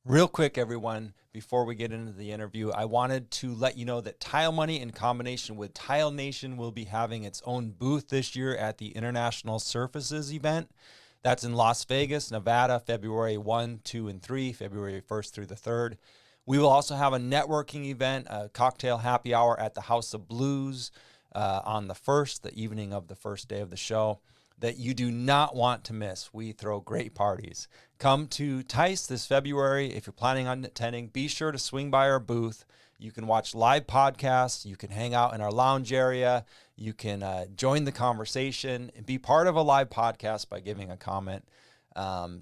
Real quick, everyone, before we get into the interview, I wanted to let you know that Tile Money, in combination with Tile Nation, will be having its own booth this year at the International Surfaces event. That's in Las Vegas, Nevada, February 1, 2, and 3, February 1st through the 3rd. We will also have a networking event, a cocktail happy hour at the House of Blues on the 1st, the evening of the first day of the show, that you do not want to miss. We throw great parties. Come to TICE this February. If you're planning on attending, be sure to swing by our booth. You can watch live podcasts. You can hang out in our lounge area. You can join the conversation and be part of a live podcast by giving a comment.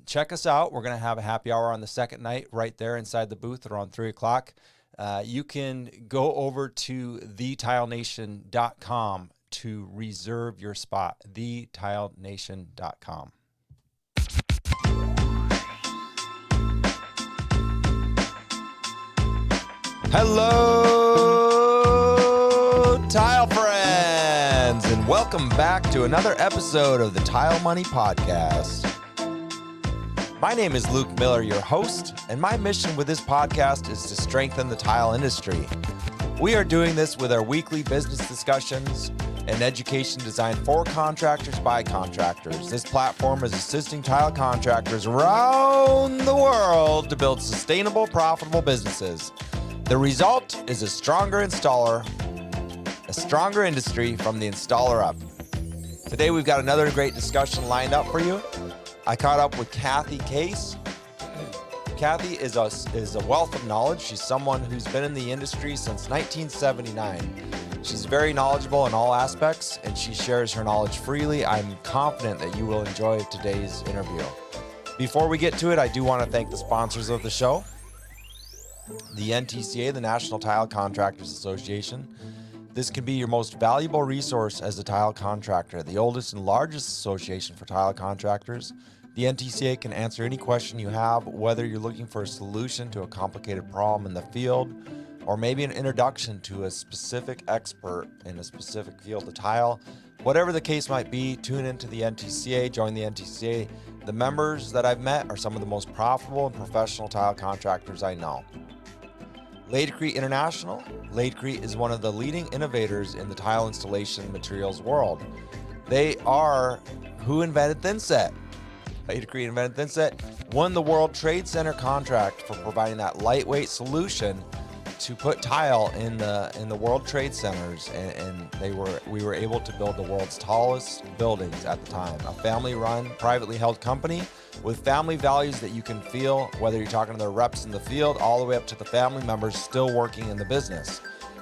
Check us out. We're going to have a happy hour on the second night right there inside the booth around 3 o'clock. You can go over to thetilenation.com to reserve your spot, thetilenation.com. Hello, Tile friends, and welcome back to another episode of the Tile Money Podcast. My name is Luke Miller, your host, and my mission with this podcast is to strengthen the tile industry. We are doing this with our weekly business discussions and education designed for contractors by contractors. This platform is assisting tile contractors around the world to build sustainable, profitable businesses. The result is a stronger installer, a stronger industry from the installer up. Today we've got another great discussion lined up for you. I caught up with Kathy Case. Kathy is a wealth of knowledge. She's someone who's been in the industry since 1979. She's very knowledgeable in all aspects, and she shares her knowledge freely. I'm confident that you will enjoy today's interview. Before we get to it, I do want to thank the sponsors of the show. The NTCA, the National Tile Contractors Association. This can be your most valuable resource as a tile contractor, the oldest and largest association for tile contractors. The NTCA can answer any question you have, whether you're looking for a solution to a complicated problem in the field, or maybe an introduction to a specific expert in a specific field of tile. Whatever the case might be, tune into the NTCA, join the NTCA. The members that I've met are some of the most profitable and professional tile contractors I know. Ladecrete International. Ladecrete is one of the leading innovators in the tile installation materials world. They are who invented thinset. Ladecrete invented thinset, won the World Trade Center contract for providing that lightweight solution to put tile in the World Trade Centers, and we were able to build the world's tallest buildings at the time. A family-run, privately held company with family values that you can feel, whether you're talking to the reps in the field, all the way up to the family members still working in the business.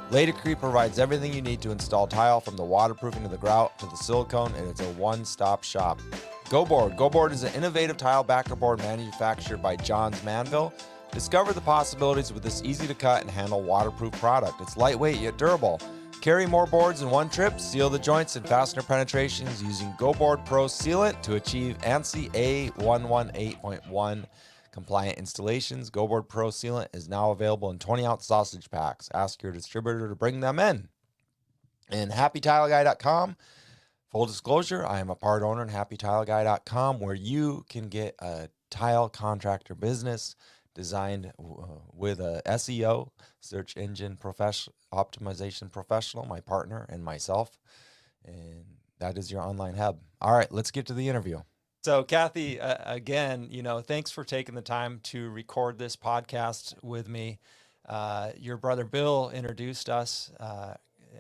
Ladecrete provides everything you need to install tile, from the waterproofing to the grout to the silicone, and it's a one-stop shop. GoBoard. GoBoard is an innovative tile backer board manufactured by Johns Manville. Discover the possibilities with this easy-to-cut and handle waterproof product. It's lightweight yet durable. Carry more boards in one trip. Seal the joints and fastener penetrations using GoBoard Pro Sealant to achieve ANSI A118.1 compliant installations. GoBoard Pro Sealant is now available in 20-ounce sausage packs. Ask your distributor to bring them in. And HappyTileGuy.com. Full disclosure, I am a part owner in HappyTileGuy.com, where you can get a tile contractor business designed with a SEO, search engine optimization professional, my partner, and myself. And that is your online hub. All right, let's get to the interview. So Kathy, again, thanks for taking the time to record this podcast with me. Your brother Bill introduced us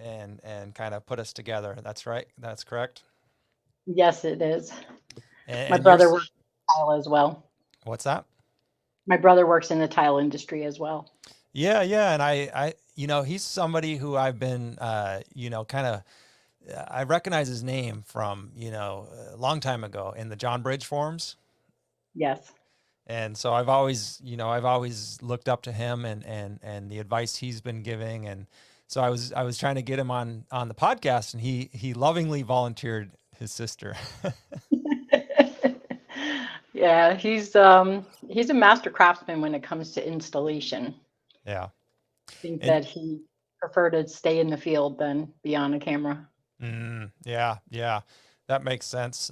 and kind of put us together. That's right. That's correct. Yes, it is. And my brother works in tile as well. What's that? My brother works in the tile industry as well. Yeah. And I he's somebody who I've been, I recognize his name from, a long time ago in the John Bridge forums. Yes. And so I've always looked up to him and the advice he's been giving. And so I was trying to get him on the podcast, and he lovingly volunteered his sister. Yeah, he's a master craftsman when it comes to installation. Yeah. I think that he preferred to stay in the field than be on a camera. Yeah. That makes sense.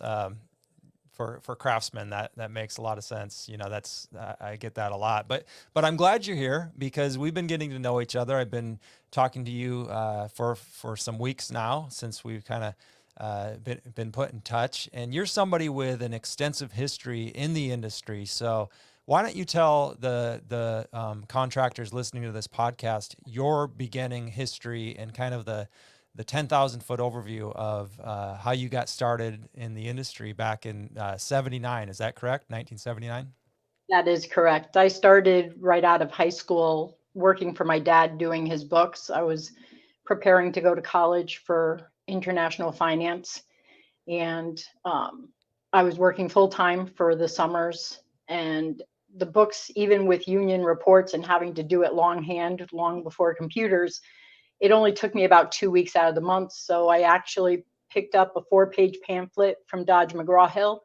for craftsmen. That makes a lot of sense. That's I get that a lot. But I'm glad you're here because we've been getting to know each other. I've been talking to you for some weeks now since we've kind of been put in touch, and you're somebody with an extensive history in the industry. So why don't you tell the contractors listening to this podcast your beginning history and kind of the 10,000 foot overview of how you got started in the industry back in 79. Is that correct? 1979? That is correct. I started right out of high school working for my dad doing his books. I was preparing to go to college for international finance, and I was working full time for the summers. And the books, even with union reports and having to do it longhand, long before computers, it only took me about 2 weeks out of the month. So I actually picked up a 4-page pamphlet from Dodge McGraw-Hill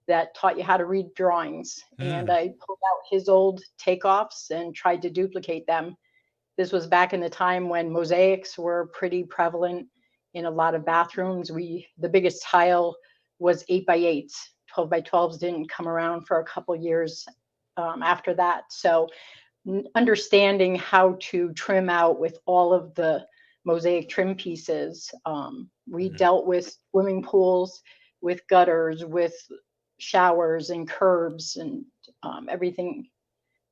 that taught you how to read drawings. And I pulled out his old takeoffs and tried to duplicate them. This was back in the time when mosaics were pretty prevalent in a lot of bathrooms. The biggest tile was 8x8s. 12x12s didn't come around for a couple years after that. So understanding how to trim out with all of the mosaic trim pieces. We dealt with swimming pools, with gutters, with showers and curbs, and everything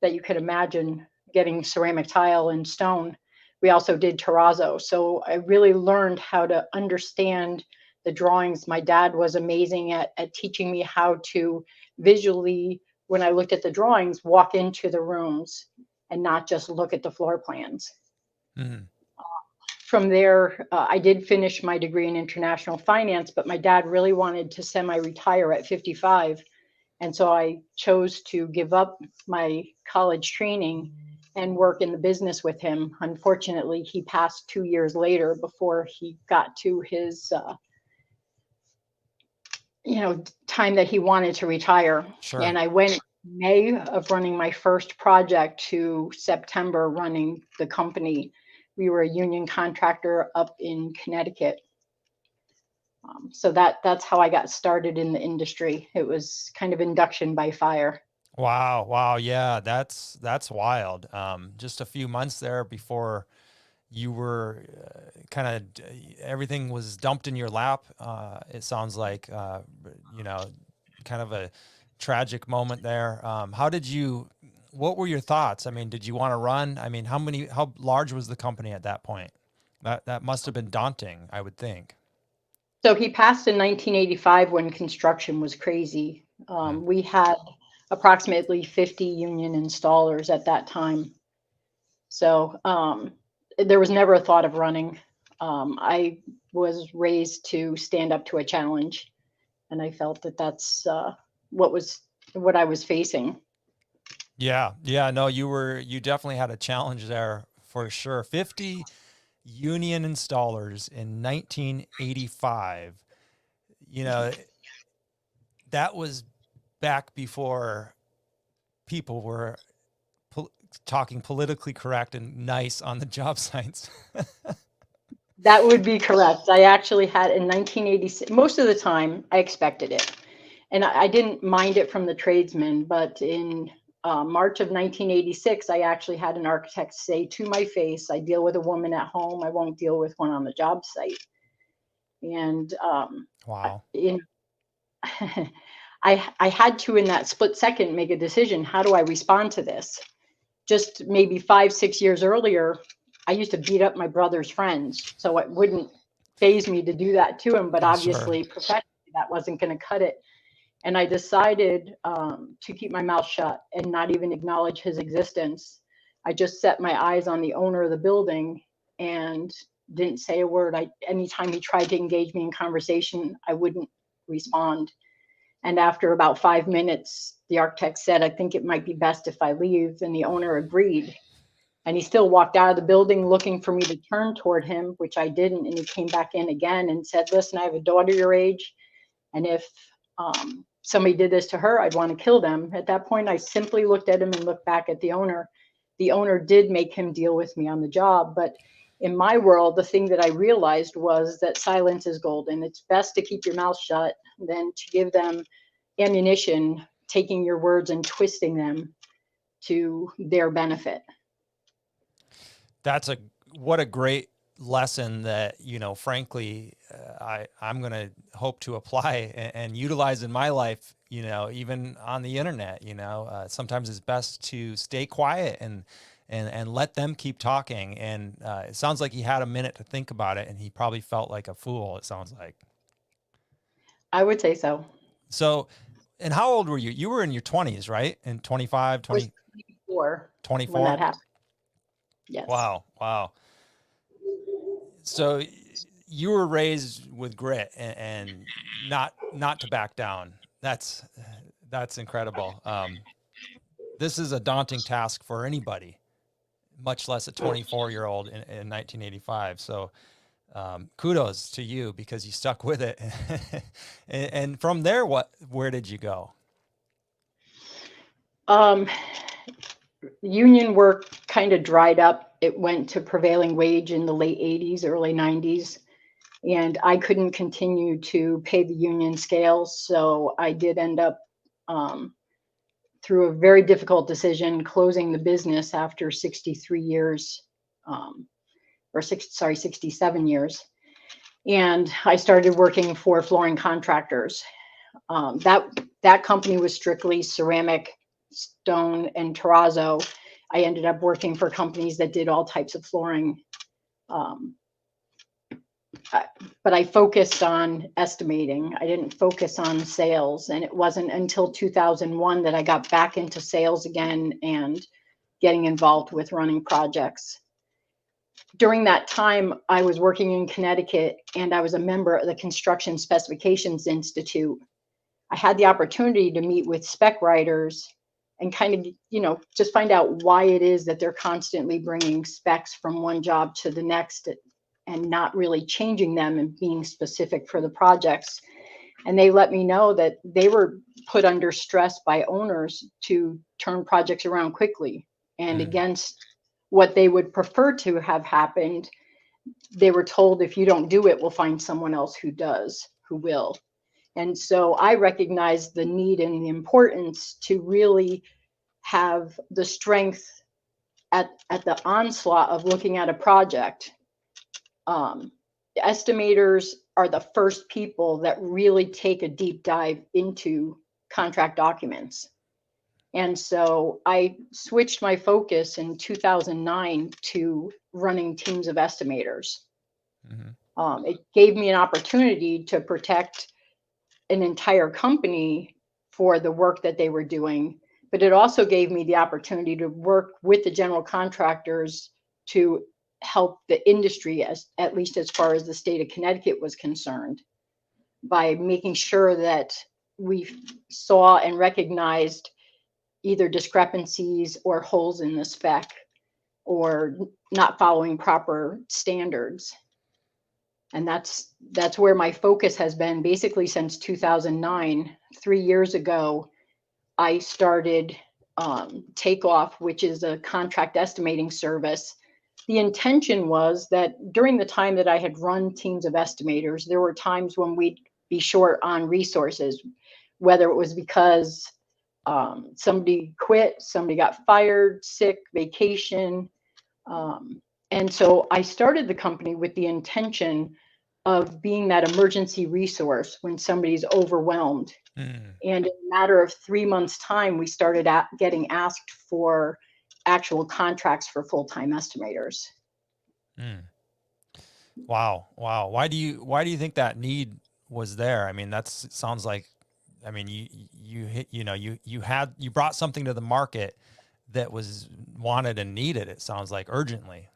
that you could imagine getting ceramic tile and stone. We also did terrazzo. So I really learned how to understand the drawings. My dad was amazing at teaching me how to visually, when I looked at the drawings, walk into the rooms and not just look at the floor plans. From there, I did finish my degree in international finance, but my dad really wanted to semi-retire at 55. And so I chose to give up my college training and work in the business with him. Unfortunately, he passed 2 years later before he got to his time that he wanted to retire. Sure. And I went May of running my first project to September running the company. We were a union contractor up in Connecticut. So that's how I got started in the industry. It was kind of induction by fire. Wow. Yeah, that's wild. Just a few months there before you were kind of everything was dumped in your lap. It sounds like kind of a tragic moment there. What were your thoughts? I mean, did you want to run? I mean, how large was the company at that point? That must have been daunting, I would think. So he passed in 1985 when construction was crazy. We had approximately 50 union installers at that time. So there was never a thought of running. I was raised to stand up to a challenge, and I felt that that's what I was facing. Yeah. No, you definitely had a challenge there for sure. 50 union installers in 1985. That was back before people were talking politically correct and nice on the job sites. That would be correct. I actually had in 1986, most of the time I expected it. And I didn't mind it from the tradesmen, but in March of 1986, I actually had an architect say to my face, I deal with a woman at home, I won't deal with one on the job site. And wow. I had to, in that split second, make a decision. How do I respond to this? Just maybe 5-6 years earlier, I used to beat up my brother's friends. So it wouldn't faze me to do that to him, but obviously professionally that wasn't going to cut it. And I decided to keep my mouth shut and not even acknowledge his existence. I just set my eyes on the owner of the building and didn't say a word. Anytime he tried to engage me in conversation, I wouldn't respond. And after about 5 minutes, the architect said, I think it might be best if I leave. And the owner agreed. And he still walked out of the building looking for me to turn toward him, which I didn't. And he came back in again and said, listen, I have a daughter your age. And if somebody did this to her, I'd want to kill them. At that point, I simply looked at him and looked back at the owner. The owner did make him deal with me on the job. But in my world, the thing that I realized was that silence is golden. It's best to keep your mouth shut than to give them ammunition, taking your words and twisting them to their benefit. What a great lesson that, frankly, I'm going to hope to apply and utilize in my life, even on the internet. Sometimes it's best to stay quiet and let them keep talking. And it sounds like he had a minute to think about it, and he probably felt like a fool, it sounds like. I would say so. So, and how old were you? You were in your 20s, right? In 25, 20, I was 24 24? when that happened. Yes. Wow. So you were raised with grit and not to back down. That's incredible. This is a daunting task for anybody, much less a 24-year-old in 1985. So kudos to you, because you stuck with it. And from there, where did you go? Union work kind of dried up. It went to prevailing wage in the late 80s, early 90s, and I couldn't continue to pay the union scales. So I did end up, through a very difficult decision, closing the business after 63 years, 67 years. And I started working for flooring contractors. That company was strictly ceramic, stone, and terrazzo. I ended up working for companies that did all types of flooring. But I focused on estimating. I didn't focus on sales. And it wasn't until 2001 that I got back into sales again and getting involved with running projects. During that time, I was working in Connecticut, and I was a member of the Construction Specifications Institute. I had the opportunity to meet with spec writers and kind of, just find out why it is that they're constantly bringing specs from one job to the next and not really changing them and being specific for the projects. And they let me know that they were put under stress by owners to turn projects around quickly, and against what they would prefer to have happened, they were told, if you don't do it, we'll find someone else who will. And so I recognized the need and the importance to really have the strength at the onslaught of looking at a project. Estimators are the first people that really take a deep dive into contract documents. And so I switched my focus in 2009 to running teams of estimators. It gave me an opportunity to protect an entire company for the work that they were doing, but it also gave me the opportunity to work with the general contractors to help the industry, at least as far as the state of Connecticut was concerned, by making sure that we saw and recognized either discrepancies or holes in the spec or not following proper standards. And that's where my focus has been basically since 2009. 3 years ago, I started Takeoff, which is a contract estimating service. The intention was that during the time that I had run teams of estimators, there were times when we'd be short on resources, whether it was because somebody quit, somebody got fired, sick, vacation. And so I started the company with the intention of being that emergency resource when somebody's overwhelmed. And in a matter of 3 months' time, we started getting asked for actual contracts for full-time estimators. Wow. Why do you think that need was there? I mean, sounds like, I mean, you brought something to the market that was wanted and needed, it sounds like, urgently.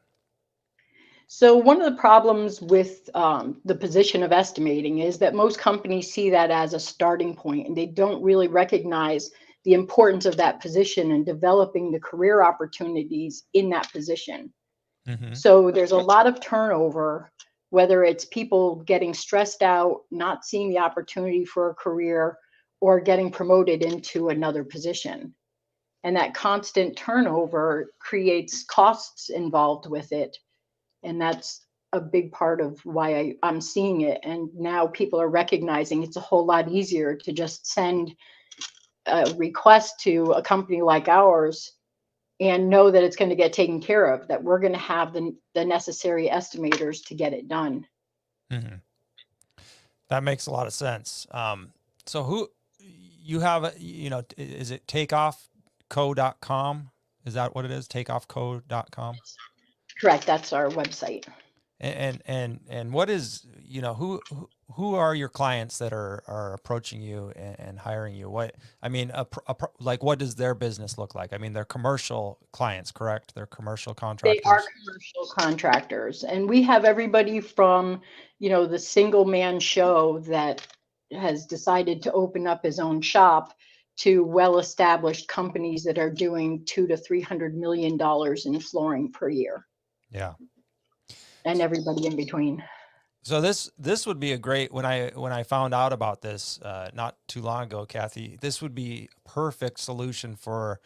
So one of the problems with the position of estimating is that most companies see that as a starting point, and they don't really recognize the importance of that position and developing the career opportunities in that position. So there's a lot of turnover, whether it's people getting stressed out, not seeing the opportunity for a career, or getting promoted into another position. And that constant turnover creates costs involved with it. And that's a big part of why I'm seeing it. And now people are recognizing it's a whole lot easier to just send a request to a company like ours and know that it's going to get taken care of, that we're going to have the necessary estimators to get it done. Mm-hmm. That makes a lot of sense. So who you have, is it takeoffco.com? Is that what it is? Takeoffco.com? Correct. That's our website. And what is, who are your clients that are approaching you and hiring you? What, I mean, like, what does their business look like? I mean, they're commercial clients, correct? They're commercial They contractors. are commercial contractors, and we have everybody from, the single man show that has decided to open up his own shop to well-established companies that are doing $200 to $300 million in flooring per year, Yeah. and everybody in between. So this would be a great, when I found out about this not too long ago, Kathy, this would be a perfect solution for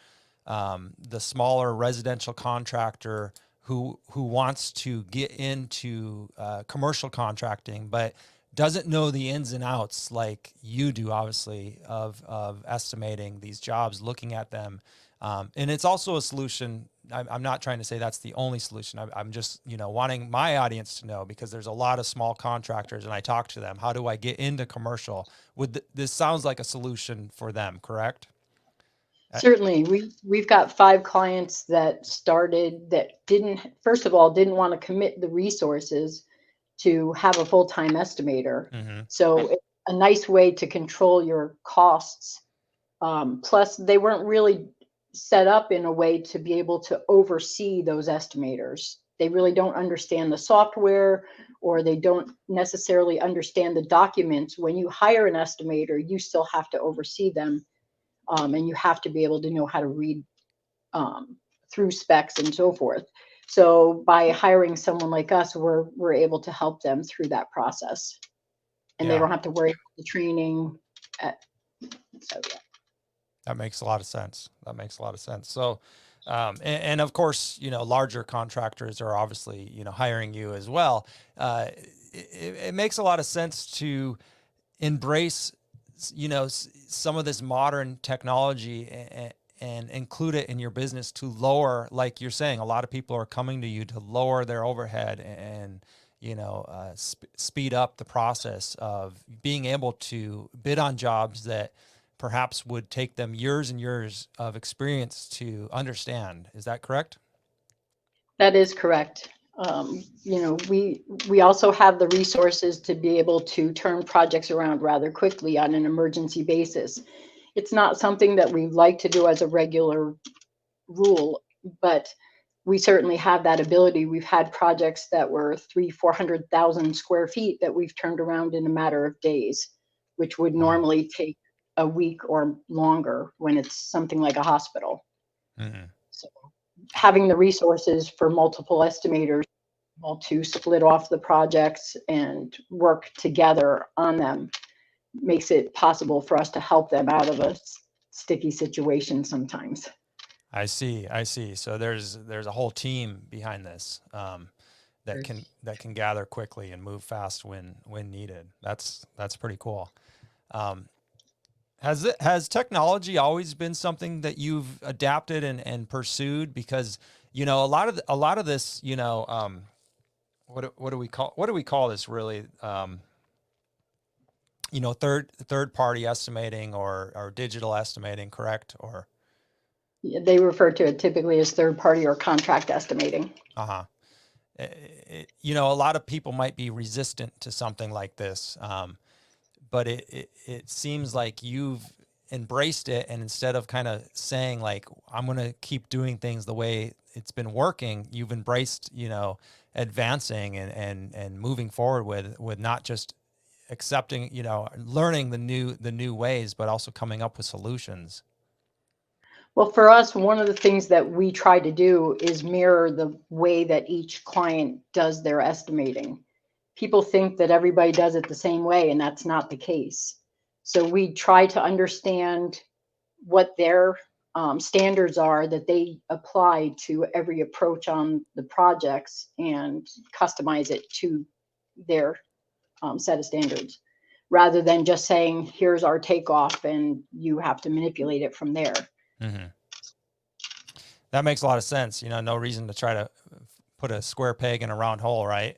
the smaller residential contractor who wants to get into commercial contracting, but doesn't know the ins and outs like you do, obviously, of estimating these jobs, looking at them. And it's also a solution. I'm not trying to say that's the only solution. I'm just, wanting my audience to know, because there's a lot of small contractors and I talk to them. How do I get into commercial? This sounds like a solution for them, correct? Certainly, we've got 5 clients that started that first of all, didn't want to commit the resources to have a full-time estimator. Mm-hmm. So it's a nice way to control your costs. Plus, they weren't really set up in a way to be able to oversee those estimators. They really don't understand the software, or they don't necessarily understand the documents. When you hire an estimator, you still have to oversee them, and you have to be able to know how to read through specs and so forth. So by hiring someone like us, we're able to help them through that process, and they don't have to worry about the training. So yeah. That makes a lot of sense. So, and of course, larger contractors are obviously, hiring you as well. It makes a lot of sense to embrace, some of this modern technology and include it in your business to lower, like you're saying, a lot of people are coming to you to lower their overhead and speed up the process of being able to bid on jobs that perhaps would take them years and years of experience to understand. Is that correct? That is correct. We also have the resources to be able to turn projects around rather quickly on an emergency basis. It's not something that we like to do as a regular rule, but we certainly have that ability. We've had projects that were 400,000 square feet that we've turned around in a matter of days, which would normally take a week or longer when it's something like a hospital. Mm-hmm. So having the resources for multiple estimators to split off the projects and work together on them makes it possible for us to help them out of a sticky situation sometimes. I see. So there's a whole team behind this that can gather quickly and move fast when needed. That's pretty cool. Has technology always been something that you've adapted and pursued? Because a lot of this, what do we call this really? Third party estimating or digital estimating, correct? Or they refer to it typically as third party or contract estimating. a lot of people might be resistant to something like this. But it seems like you've embraced it, and instead of kind of saying like, I'm going to keep doing things the way it's been working, you've embraced, advancing and moving forward with not just accepting, learning the new ways, but also coming up with solutions. Well, for us, one of the things that we try to do is mirror the way that each client does their estimating. People think that everybody does it the same way, and that's not the case. So we try to understand what their standards are that they apply to every approach on the projects and customize it to their set of standards, rather than just saying, here's our takeoff and you have to manipulate it from there. Mm-hmm. That makes a lot of sense. No reason to try to put a square peg in a round hole, right?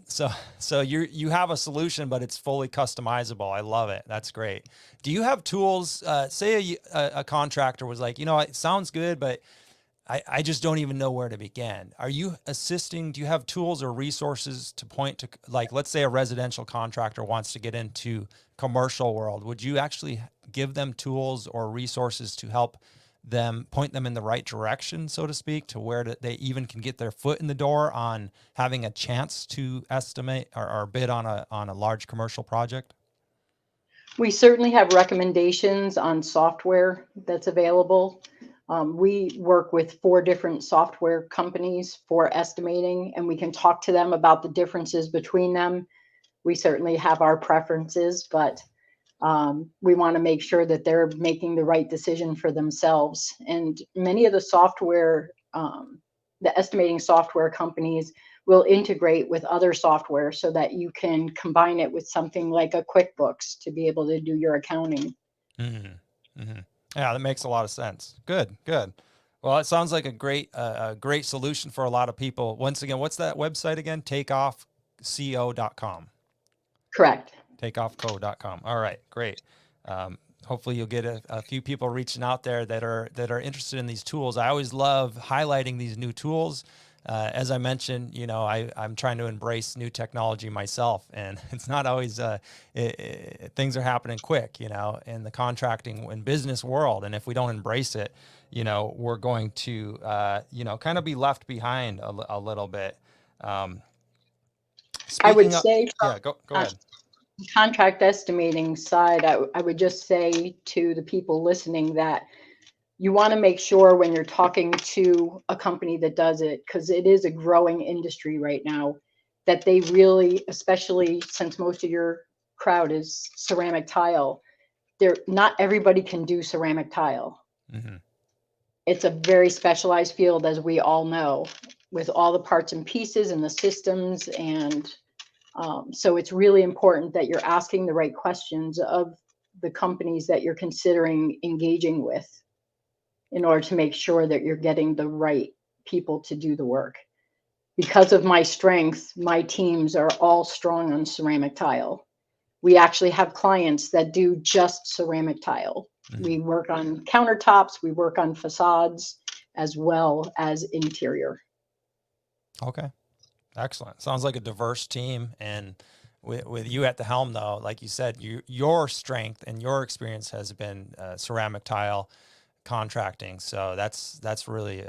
So you have a solution, but it's fully customizable. I love it. That's great. Do you have tools? Say a contractor was like, it sounds good, but I just don't even know where to begin. Are you assisting? Do you have tools or resources to point to, like, let's say a residential contractor wants to get into commercial world. Would you actually give them tools or resources to help them, point them in the right direction, so to speak, to where they even can get their foot in the door on having a chance to estimate or bid on a large commercial project? We certainly have recommendations on software that's available. We work with 4 different software companies for estimating, and we can talk to them about the differences between them. We certainly have our preferences, but we want to make sure that they're making the right decision for themselves. And many of the software, the estimating software companies will integrate with other software so that you can combine it with something like a QuickBooks to be able to do your accounting. Mm-hmm. Mm-hmm. Yeah, that makes a lot of sense. Good, good. Well, it sounds like a great solution for a lot of people. Once again, what's that website again? Takeoffco.com. Correct. Takeoffco.com. All right, great. Hopefully you'll get a few people reaching out there that are interested in these tools. I always love highlighting these new tools. As I mentioned, I'm trying to embrace new technology myself, and it's not always, things are happening quick, in the contracting and business world. And if we don't embrace it, we're going to, kind of be left behind a little bit. I would say, yeah, go ahead. Contract estimating side, I would just say to the people listening that you want to make sure when you're talking to a company that does it, because it is a growing industry right now, that they really, especially since most of your crowd is ceramic tile, not everybody can do ceramic tile. Mm-hmm. It's a very specialized field, as we all know, with all the parts and pieces and the systems. And so it's really important that you're asking the right questions of the companies that you're considering engaging with, in order to make sure that you're getting the right people to do the work. Because of my strength, my teams are all strong on ceramic tile. We actually have clients that do just ceramic tile. Mm-hmm. We work on countertops, we work on facades, as well as interior. Okay, excellent. Sounds like a diverse team. And with you at the helm, though, like you said, your strength and your experience has been ceramic tile contracting. So that's really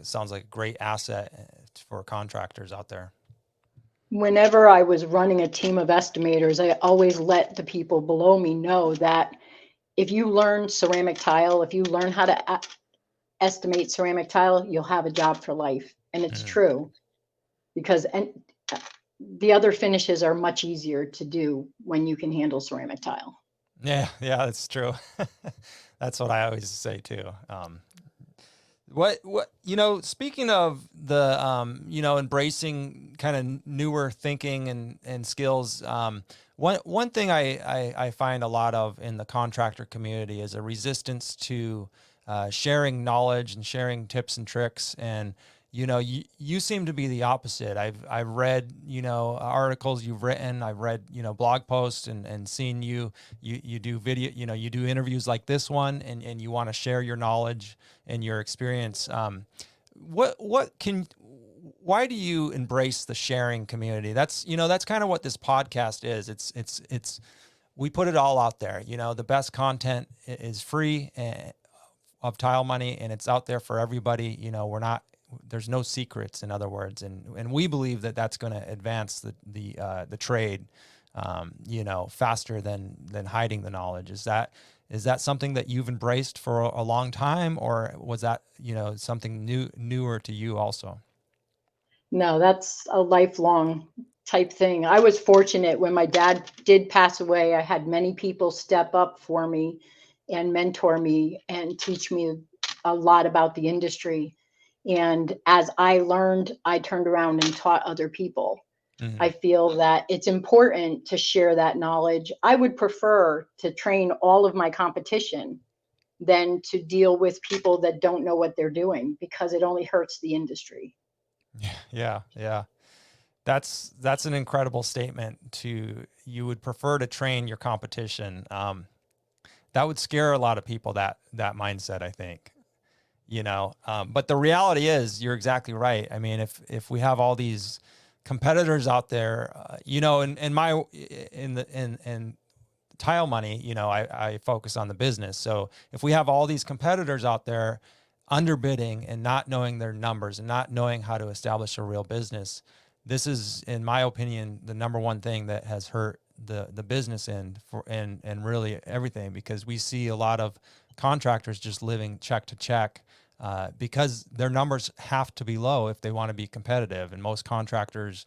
sounds like a great asset for contractors out there. Whenever I was running a team of estimators, I always let the people below me know that if you learn ceramic tile, if you learn how to estimate ceramic tile, you'll have a job for life. And it's true, because the other finishes are much easier to do when you can handle ceramic tile. Yeah, that's true. That's what I always say too. What speaking of the embracing kind of newer thinking and skills, one thing I find a lot of in the contractor community is a resistance to sharing knowledge and sharing tips and tricks. And you seem to be the opposite. I've read, articles you've written. I've read, blog posts and seen you do video, you do interviews like this one, and you want to share your knowledge and your experience. Why do you embrace the sharing community? That's kind of what this podcast is. It's we put it all out there. The best content is free of Tile Money, and it's out there for everybody. There's no secrets, in other words, and we believe that that's going to advance the trade, faster than hiding the knowledge. Is that something that you've embraced for a long time, or was that something newer to you also? No, that's a lifelong type thing. I was fortunate when my dad did pass away. I had many people step up for me and mentor me and teach me a lot about the industry. And as I learned, I turned around and taught other people. I feel that it's important to share that knowledge. I would prefer to train all of my competition than to deal with people that don't know what they're doing, because it only hurts the industry. Yeah. That's an incredible statement. You would prefer to train your competition. That would scare a lot of people, that mindset, I think, but the reality is you're exactly right. I mean, if we have all these competitors out there, in Tile Money, I focus on the business. So if we have all these competitors out there underbidding and not knowing their numbers and not knowing how to establish a real business, this is, in my opinion, the number one thing that has hurt the business end and really everything, because we see a lot of contractors just living check to check, because their numbers have to be low if they want to be competitive. And most contractors,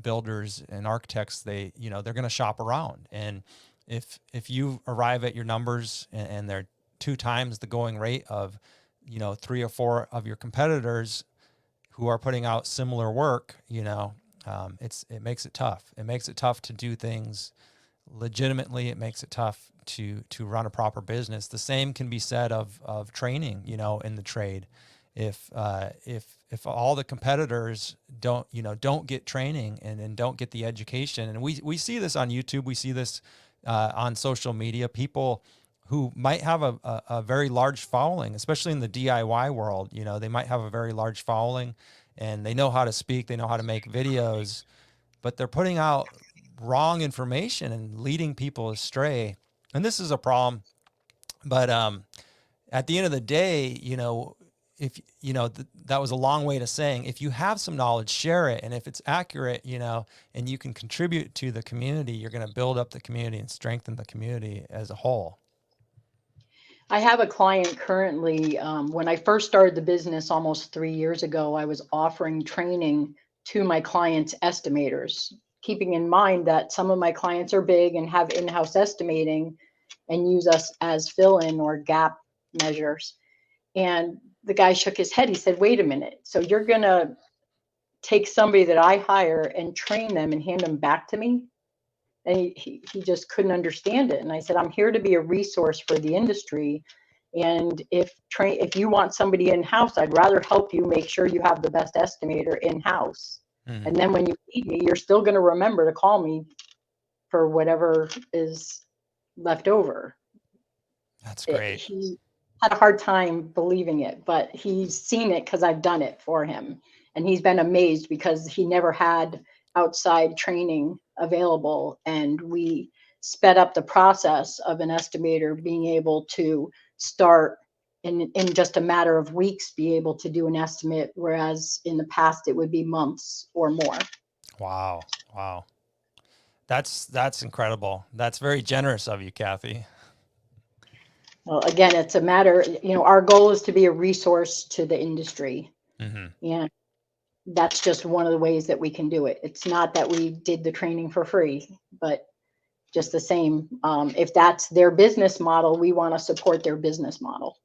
builders and architects, they're going to shop around. And if you arrive at your numbers and they're 2 times the going rate of, 3 or 4 of your competitors who are putting out similar work, it makes it tough. It makes it tough to do things legitimately. It makes it tough to run a proper business. The same can be said of training, in the trade. If all the competitors don't get training and don't get the education, and we see this on YouTube, we see this on social media, people who might have a very large following, especially in the DIY world, they might have a very large following and they know how to speak, they know how to make videos, but they're putting out wrong information and leading people astray. And this is a problem. But at the end of the day, if that was a long way to saying, if you have some knowledge, share it. And if it's accurate, and you can contribute to the community, you're going to build up the community and strengthen the community as a whole. I have a client currently. When I first started the business almost 3 years ago, I was offering training to my clients' estimators, keeping in mind that some of my clients are big and have in-house estimating and use us as fill-in or gap measures. And the guy shook his head. He said, wait a minute. So you're going to take somebody that I hire and train them and hand them back to me? And he just couldn't understand it. And I said, I'm here to be a resource for the industry. And if you want somebody in-house, I'd rather help you make sure you have the best estimator in-house. And then when you need me, you're still going to remember to call me for whatever is left over. That's great. He had a hard time believing it, but he's seen it because I've done it for him. And he's been amazed because he never had outside training available. And we sped up the process of an estimator being able to start in just a matter of weeks, be able to do an estimate, whereas in the past it would be months or more. Wow. That's incredible. That's very generous of you, Kathy. Well, again, it's a matter, our goal is to be a resource to the industry. And that's just one of the ways that we can do it. It's not that we did the training for free, but just the same. If that's their business model, we want to support their business model.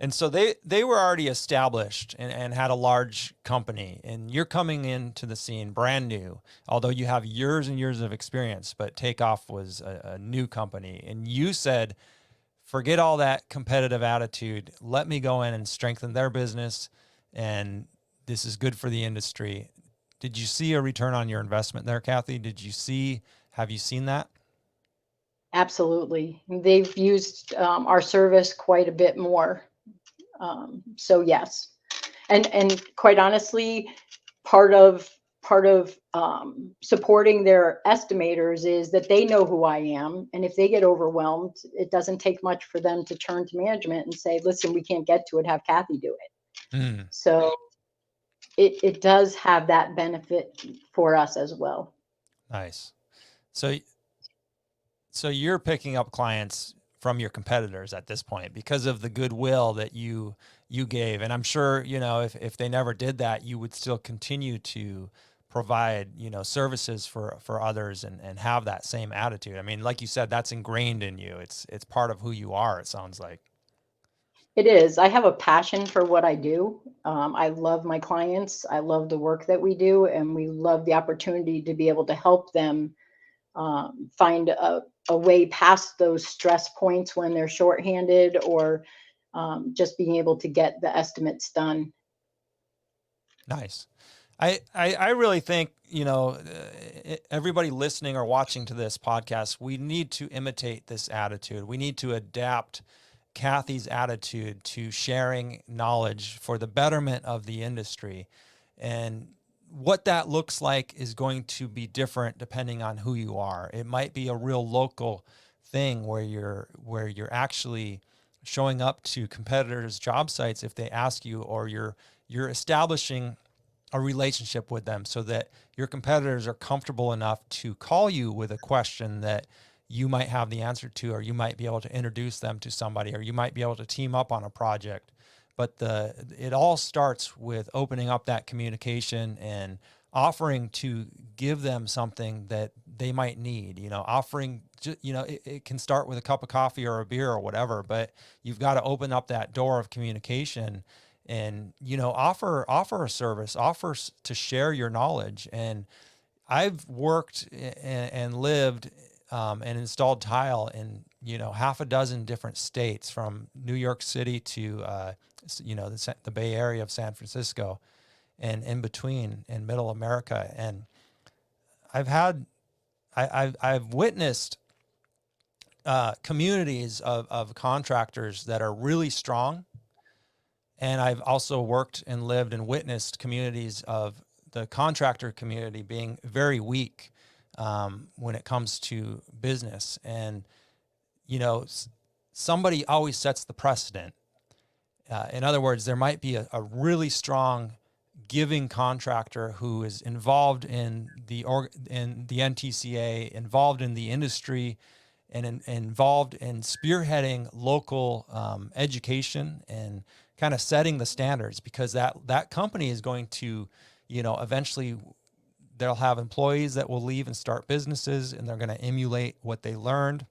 And so they were already established and had a large company, and you're coming into the scene brand new, although you have years and years of experience, but Takeoff was a new company. And you said, forget all that competitive attitude. Let me go in and strengthen their business. And this is good for the industry. Did you see a return on your investment there, Kathy? Have you seen that? Absolutely. They've used our service quite a bit more. So yes. And quite honestly, part of supporting their estimators is that they know who I am. And if they get overwhelmed, it doesn't take much for them to turn to management and say, listen, we can't get to it, have Kathy do it. So it does have that benefit for us as well. Nice. So you're picking up clients from your competitors at this point because of the goodwill that you gave. And I'm sure, if they never did that, you would still continue to provide, services for others and have that same attitude. I mean, like you said, that's ingrained in you. It's part of who you are, it sounds like. It is. I have a passion for what I do. I love my clients. I love the work that we do, and we love the opportunity to be able to help them find a way past those stress points when they're shorthanded, or just being able to get the estimates done. Nice. I really think, everybody listening or watching to this podcast, we need to imitate this attitude. We need to adapt Kathy's attitude to sharing knowledge for the betterment of the industry. And what that looks like is going to be different depending on who you are. It might be a real local thing where you're actually showing up to competitors' job sites if they ask you, or you're establishing a relationship with them so that your competitors are comfortable enough to call you with a question that you might have the answer to, or you might be able to introduce them to somebody, or you might be able to team up on a project. But it all starts with opening up that communication and offering to give them something that they might need, offering, it can start with a cup of coffee or a beer or whatever, but you've got to open up that door of communication and, offer a service, offer to share your knowledge. And I've worked and lived and installed tile in, half a dozen different states, from New York City to, the Bay Area of San Francisco, and in between in middle America. And I've witnessed communities of contractors that are really strong. And I've also worked and lived and witnessed communities of the contractor community being very weak when it comes to business. And, somebody always sets the precedent. In other words, there might be a really strong giving contractor who is involved in the NTCA, involved in the industry, and involved in spearheading local education and kind of setting the standards, because that company is going to, eventually they'll have employees that will leave and start businesses, and they're going to emulate what they learned.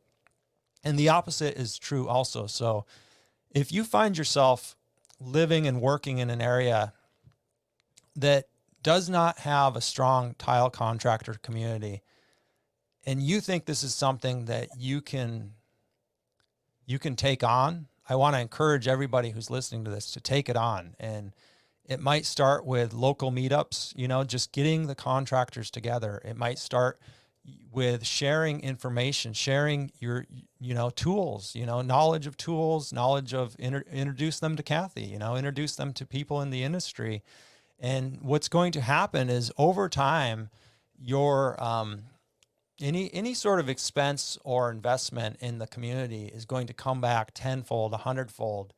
And the opposite is true also. So if you find yourself living and working in an area that does not have a strong tile contractor community, and you think this is something that you can take on, I want to encourage everybody who's listening to this to take it on. And it might start with local meetups, just getting the contractors together. It might start with sharing information, sharing your, tools, knowledge of tools, knowledge of introduce them to Kathy, introduce them to people in the industry. And what's going to happen is, over time, your any sort of expense or investment in the community is going to come back tenfold, 100-fold.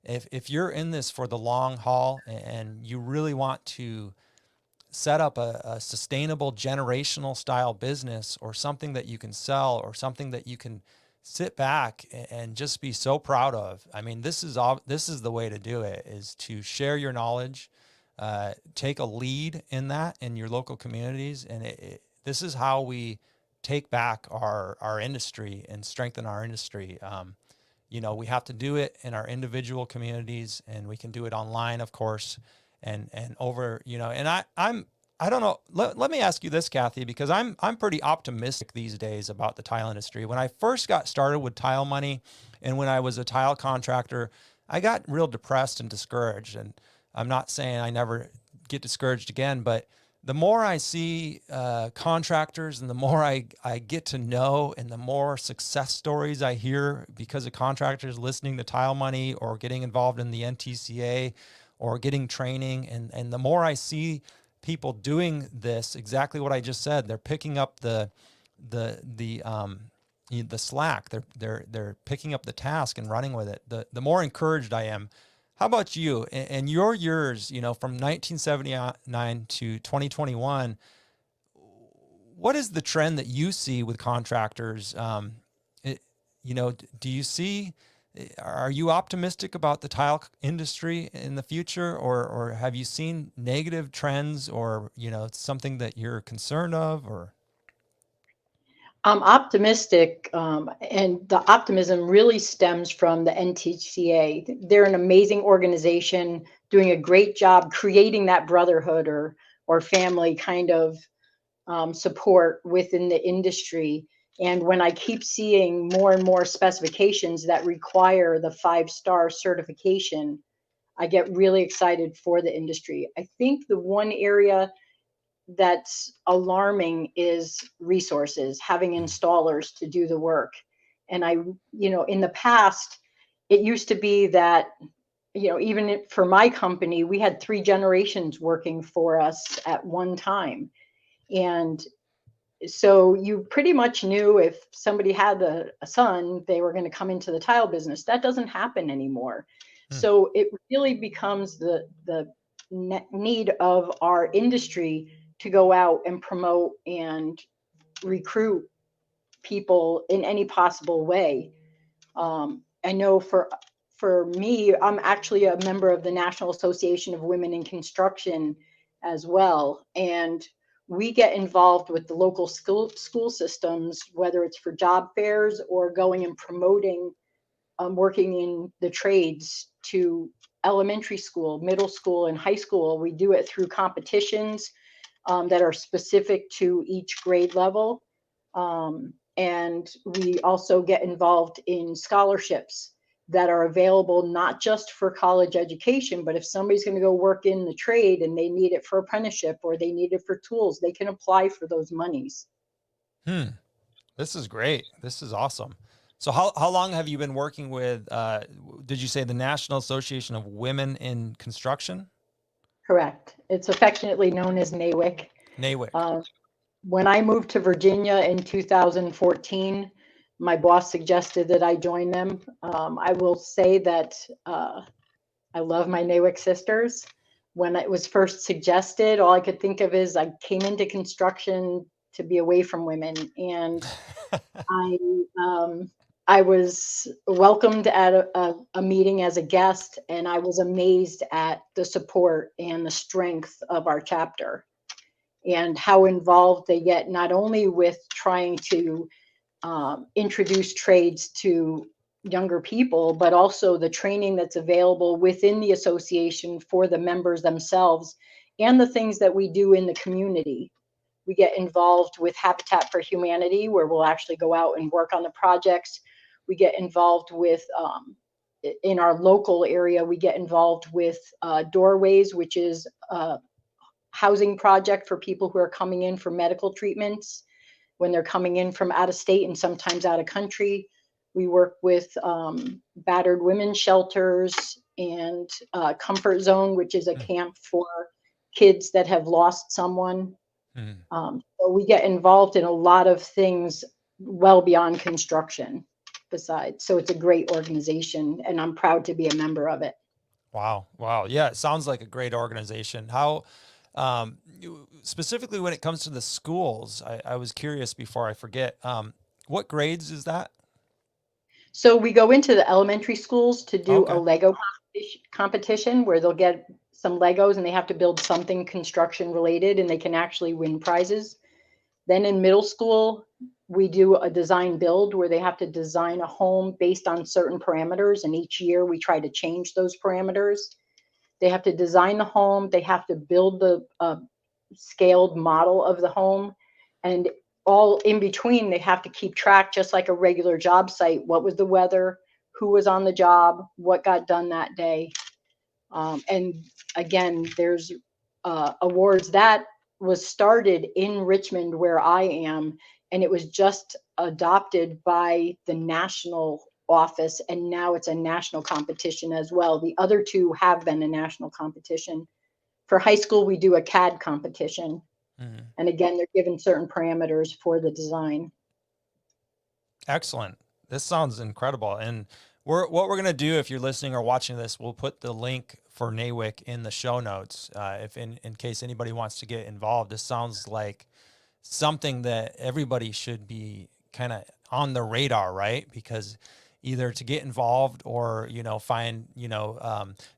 If you're in this for the long haul and you really want to set up a sustainable generational style business, or something that you can sell, or something that you can sit back and just be so proud of, I mean, this is the way to do it, is to share your knowledge, take a lead in that in your local communities. And this is how we take back our industry and strengthen our industry. We have to do it in our individual communities, and we can do it online, of course, and over, and I don't know. Let me ask you this, Kathy, because I'm pretty optimistic these days about the tile industry. When I first got started with Tile Money, and when I was a tile contractor, I got real depressed and discouraged. And I'm not saying I never get discouraged again, but the more I see contractors, and the more I get to know, and the more success stories I hear because of contractors listening to Tile Money, or getting involved in the NTCA, or getting training, and the more I see people doing this, exactly what I just said, they're picking up the slack. They're picking up the task and running with it. The more encouraged I am. How about you and your years, from 1979 to 2021, what is the trend that you see with contractors? Do you see Are you optimistic about the tile industry in the future, or have you seen negative trends, or something that you're concerned of, or? I'm optimistic, and the optimism really stems from the NTCA. They're an amazing organization doing a great job creating that brotherhood or family kind of support within the industry. And when I keep seeing more and more specifications that require the 5-star certification, I get really excited for the industry. I think the one area that's alarming is resources, having installers to do the work. And in the past, it used to be that, even for my company, we had 3 generations working for us at one time. And so you pretty much knew if somebody had a son, they were going to come into the tile business. That doesn't happen anymore. Hmm. So it really becomes the need of our industry to go out and promote and recruit people in any possible way. I know for me, I'm actually a member of the National Association of Women in Construction as well, and we get involved with the local school systems, whether it's for job fairs or going and promoting working in the trades to elementary school, middle school, and high school. We do it through competitions that are specific to each grade level. And we also get involved in scholarships that are available not just for college education, but if somebody's going to go work in the trade and they need it for apprenticeship or they need it for tools, they can apply for those monies. This is great. This is awesome. So how long have you been working with, did you say the National Association of Women in Construction? Correct. It's affectionately known as NAWIC. NAWIC. When I moved to Virginia in 2014, my boss suggested that I join them. I will say that I love my NAWIC sisters. When it was first suggested, all I could think of is I came into construction to be away from women, and I I was welcomed at a meeting as a guest, and I was amazed at the support and the strength of our chapter and how involved they get, not only with trying to introduce trades to younger people, but also the training that's available within the association for the members themselves and the things that we do in the community. We get involved with Habitat for Humanity, where we'll actually go out and work on the projects. We get involved with, in our local area, we get involved with Doorways, which is a housing project for people who are coming in for medical treatments when they're coming in from out of state and sometimes out of country. We work with battered women's shelters and Comfort Zone, which is a camp for kids that have lost someone. So we get involved in a lot of things well beyond construction besides. So it's a great organization, and I'm proud to be a member of it. Wow. Wow. Yeah. It sounds like a great organization. How, specifically when it comes to the schools, I was curious before I forget, what grades is that? So we go into the elementary schools to do a Okay. Lego competition where they'll get some Legos and they have to build something construction related and they can actually win prizes. Then in middle school, we do a design build where they have to design a home based on certain parameters. And each year we try to change those parameters. They have to design the home. They have to build the scaled model of the home. And all in between, they have to keep track, just like a regular job site. What was the weather? Who was on the job? What got done that day? And again, there's awards that was started in Richmond, where I am, and it was just adopted by the national office, and now it's a national competition as well. The other two have been a national competition. For high school, we do a CAD competition. And again, they're given certain parameters for the design. Excellent. This sounds incredible. And what we're going to do, if you're listening or watching this, we'll put the link for NAWIC in the show notes. If in case anybody wants to get involved, this sounds like something that everybody should be kind of on the radar, right? Because either to get involved or, find,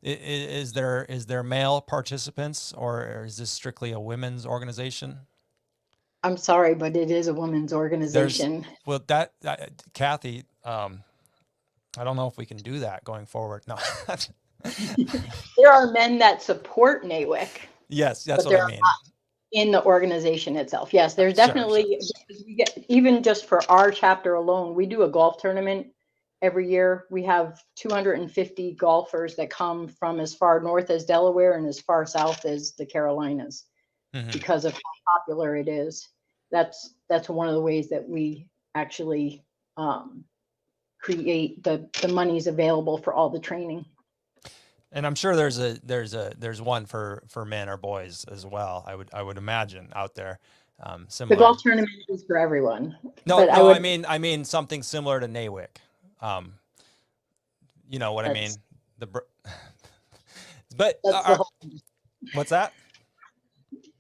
is there male participants, or is this strictly a women's organization? I'm sorry, but it is a women's There's, organization. well, Kathy, I don't know if we can do that going forward. No. There are men that support NAWIC, Yes, that's but what they're I mean. not in the organization itself. Yes, there's Sure. definitely, we get, even just for our chapter alone, we do a golf tournament every year. We have 250 golfers that come from as far north as Delaware and as far south as the Carolinas Mhm. because of how popular it is. That's one of the ways that we actually create the monies available for all the training. And I'm sure there's one for men or boys as well. I would imagine out there, The similar. golf tournament is for everyone. No, but no, I mean something similar to NAWIC. You know what I mean? But that's the whole, what's that?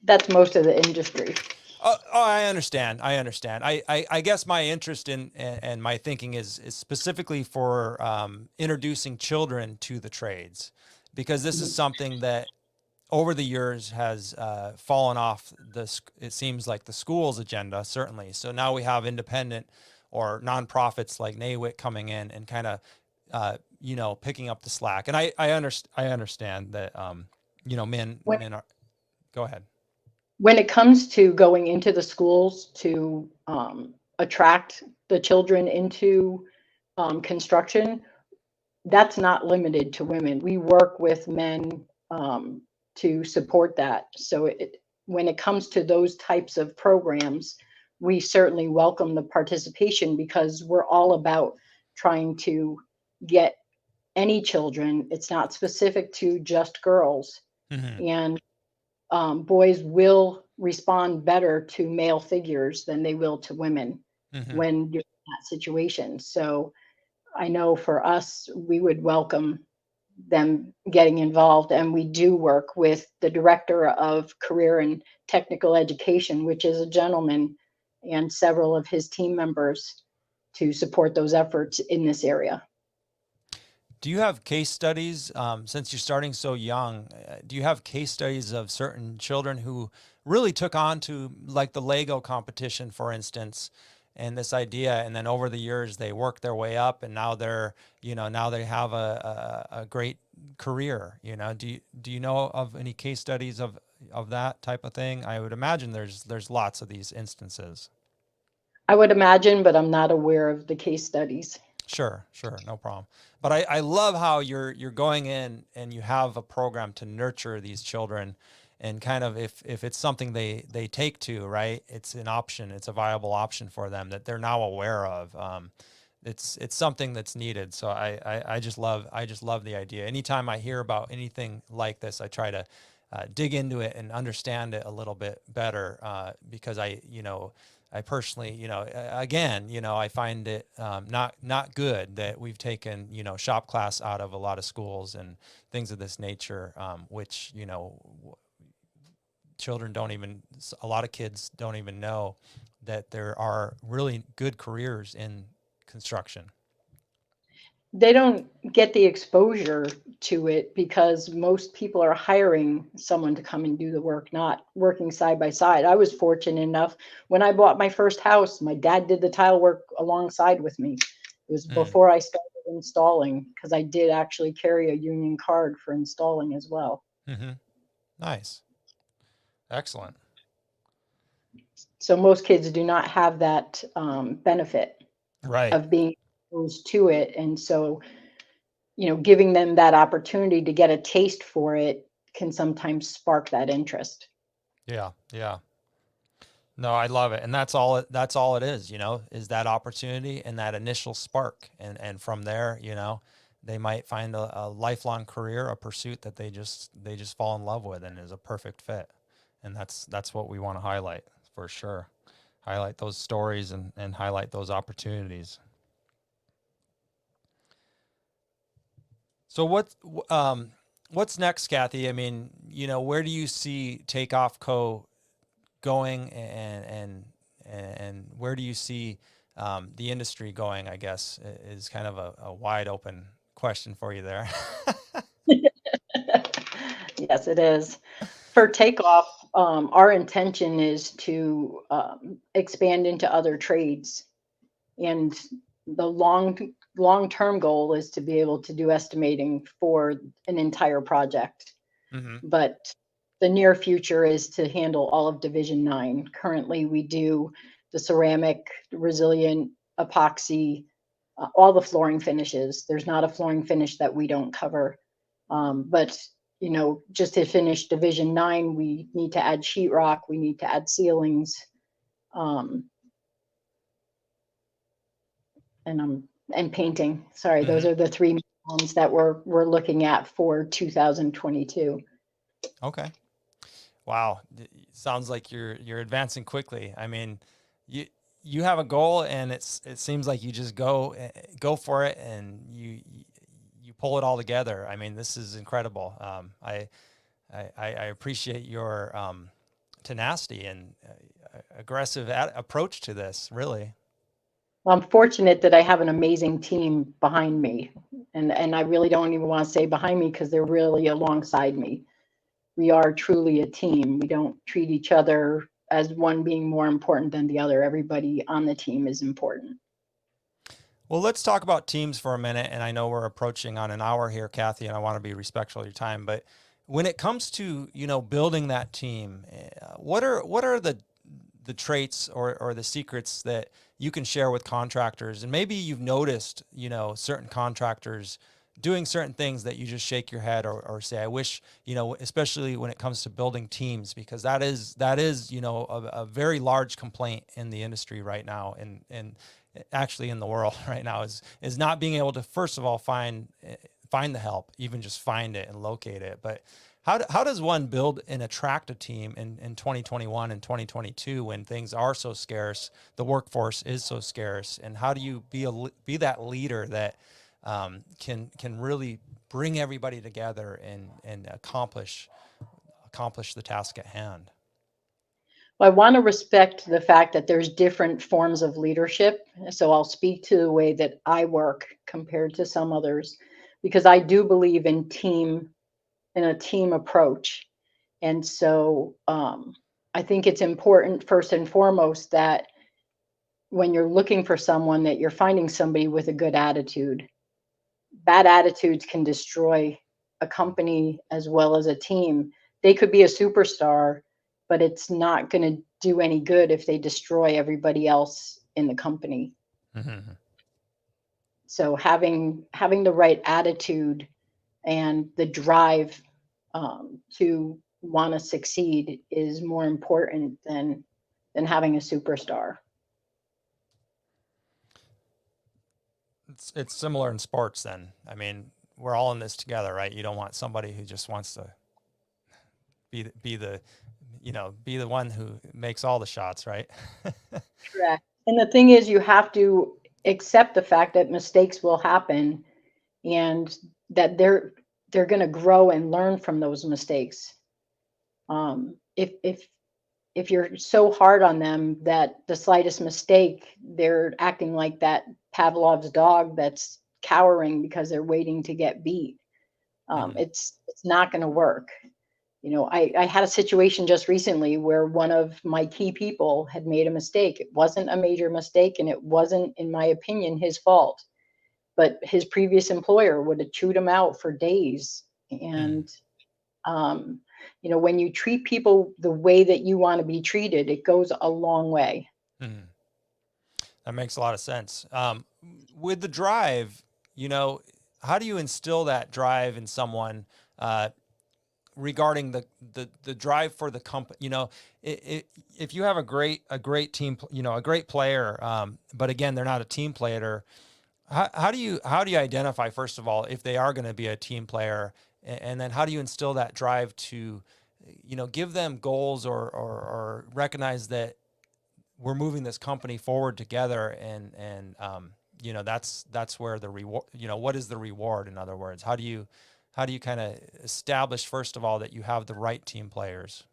that's most of the industry. Oh, I understand. I guess my interest in and my thinking is specifically for introducing children to the trades, because this is something that over the years has fallen off it seems like the school's agenda, certainly. So now we have independent or nonprofits like NAWIC coming in and kind of, picking up the slack. And I understand that, men are, go ahead. When it comes to going into the schools to attract the children into construction, that's not limited to women. We work with men to support that. So when it comes to those types of programs, we certainly welcome the participation, because we're all about trying to get any children. It's not specific to just girls. Mm-hmm. And boys will respond better to male figures than they will to women Mm-hmm. when you're in that situation. So I know for us, we would welcome them getting involved, and we do work with the director of career and technical education, which is a gentleman, and several of his team members to support those efforts in this area. Do you have case studies, since you're starting so young, do you have case studies of certain children who really took on to, like, the Lego competition, for instance, and this idea, and then over the years they worked their way up, and now now they have a great career? Do you know of any case studies of that type of thing? I would imagine there's lots of these instances. I would imagine, but I'm not aware of the case studies. Sure, no problem. But I love how you're going in and you have a program to nurture these children, and kind of, if it's something they take to, right, it's an option, it's a viable option for them that they're now aware of. It's something that's needed. So I just love the idea. Anytime I hear about anything like this, I try to dig into it and understand it a little bit better, because I personally, again, I find it not good that we've taken, shop class out of a lot of schools and things of this nature, which, a lot of kids don't even know that there are really good careers in construction. They don't get the exposure to it because most people are hiring someone to come and do the work, not working side by side. I was fortunate enough, when I bought my first house, my dad did the tile work alongside with me. It was before I started installing, because I did actually carry a union card for installing as well. Mm-hmm. Nice. Excellent. So most kids do not have that benefit Right. of being exposed to it. And so, giving them that opportunity to get a taste for it can sometimes spark that interest. Yeah. No, I love it. And that's all it is, is that opportunity and that initial spark. And from there, they might find a lifelong career, a pursuit that they just fall in love with and is a perfect fit. And that's what we want to highlight, for sure. Highlight those stories and highlight those opportunities. So what's next, Kathy? I mean, where do you see Takeoff Co. going, and where do you see the industry going, I guess, is kind of a wide open question for you there. Yes, it is. For takeoff, our intention is to expand into other trades, and the long-term goal is to be able to do estimating for an entire project. Hmm. But the near future is to handle all of Division 9. Currently, we do the ceramic, resilient, epoxy, all the flooring finishes. There's not a flooring finish that we don't cover. But just to finish Division 9, we need to add sheetrock, we need to add ceilings, um, and painting. Sorry, those Hmm. are the three ones that we're looking at for 2022. Okay. Wow. Sounds like you're advancing quickly. I mean, you you have a goal, and it seems like you just go for it, and you pull it all together. I mean, this is incredible. I appreciate your tenacity and aggressive approach to this. Really. I'm fortunate that I have an amazing team behind me, and I really don't even want to say behind me because they're really alongside me. We are truly a team. We don't treat each other as one being more important than the other. Everybody on the team is important. Well, let's talk about teams for a minute. And I know we're approaching on an hour here, Kathy, and I want to be respectful of your time. But when it comes to, building that team, what are the traits or the secrets that you can share with contractors? And maybe you've noticed, certain contractors doing certain things that you just shake your head or say, I wish, especially when it comes to building teams, because that is, a very large complaint in the industry right now. And actually in the world right now is not being able to, first of all, find the help, even just find it and locate it. But how does one build and attract a team in 2021 and 2022 when things are so scarce, the workforce is so scarce, and how do you be that leader that can really bring everybody together and accomplish the task at hand? I want to respect the fact that there's different forms of leadership. So I'll speak to the way that I work compared to some others, because I do believe in a team approach. And so I think it's important, first and foremost, that when you're looking for someone, that you're finding somebody with a good attitude. Bad attitudes can destroy a company as well as a team. They could be a superstar, but it's not going to do any good if they destroy everybody else in the company. Mm-hmm. So having the right attitude and the drive to want to succeed is more important than having a superstar. It's similar in sports then. I mean, we're all in this together, right? You don't want somebody who just wants to be the one who makes all the shots, right? Correct. And the thing is, you have to accept the fact that mistakes will happen, and that they're going to grow and learn from those mistakes. If you're so hard on them that the slightest mistake, they're acting like that Pavlov's dog that's cowering because they're waiting to get beat. Mhm. It's not going to work. I had a situation just recently where one of my key people had made a mistake. It wasn't a major mistake, and it wasn't, in my opinion, his fault. But his previous employer would have chewed him out for days. Mhm. And when you treat people the way that you want to be treated, it goes a long way. Mhm. That makes a lot of sense. With the drive, you know, how do you instill that drive in someone uh, regarding the drive for the company? If you have a great team, a great player, but again, they're not a team player. How do you identify, first of all, if they are going to be a team player, and then how do you instill that drive to, give them goals or recognize that we're moving this company forward together, and that's where the reward, what is the reward? In other words, how do you kind of establish, first of all, that you have the right team players?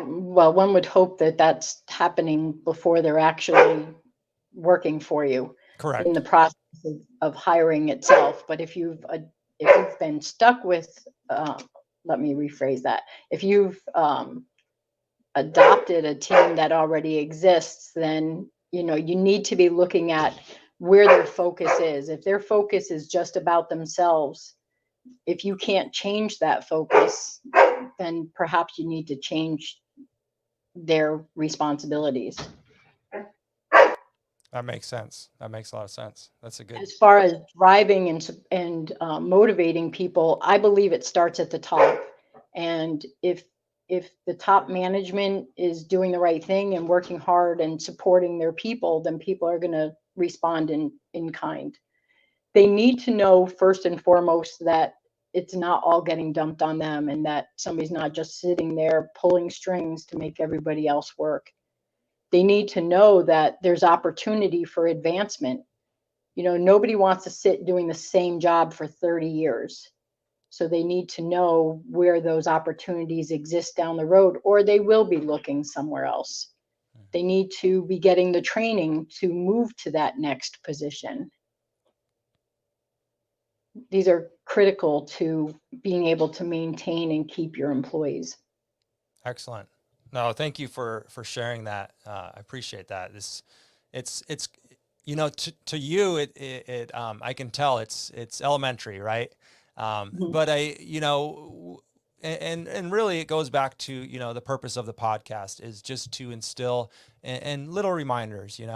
Well, one would hope that that's happening before they're actually working for you Correct. in the process of hiring itself. But if you've been stuck with, let me rephrase that. If you've adopted a team that already exists, then you need to be looking at where their focus is. If their focus is just about themselves, if you can't change that focus, then perhaps you need to change their responsibilities. That makes sense. That makes a lot of sense. That's a good. As far as driving and motivating people, I believe it starts at the top. And if the top management is doing the right thing and working hard and supporting their people, then people are going to respond in kind. They need to know first and foremost that it's not all getting dumped on them, and that somebody's not just sitting there pulling strings to make everybody else work. They need to know that there's opportunity for advancement. Nobody wants to sit doing the same job for 30 years. So they need to know where those opportunities exist down the road, or they will be looking somewhere else. They need to be getting the training to move to that next position. These are critical to being able to maintain and keep your employees. Excellent. No, thank you for sharing that. I appreciate that. It's to you I can tell it's elementary, right? But and really it goes back to the purpose of the podcast is just to instill and little reminders, and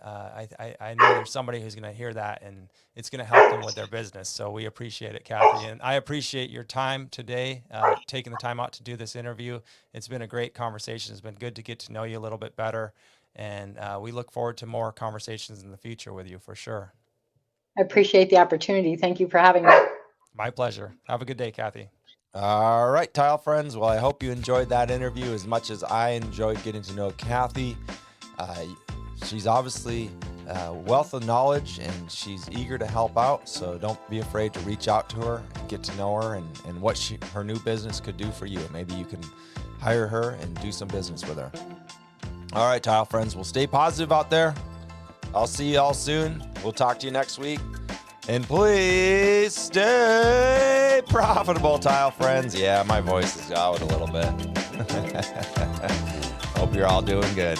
I know there's somebody who's going to hear that and it's going to help them with their business. So we appreciate it, Kathy, and I appreciate your time today, taking the time out to do this interview. It's been a great conversation. It's been good to get to know you a little bit better, and we look forward to more conversations in the future with you for sure. I appreciate the opportunity. Thank you for having me. My pleasure. Have a good day, Kathy. All right, tile friends. Well, I hope you enjoyed that interview as much as I enjoyed getting to know Kathy. She's obviously a wealth of knowledge and she's eager to help out. So don't be afraid to reach out to her, get to know her and what her new business could do for you. Maybe you can hire her and do some business with her. All right, tile friends. Well, stay positive out there. I'll see you all soon. We'll talk to you next week. And please stay profitable, tile friends. Yeah, my voice is out a little bit. Hope you're all doing good.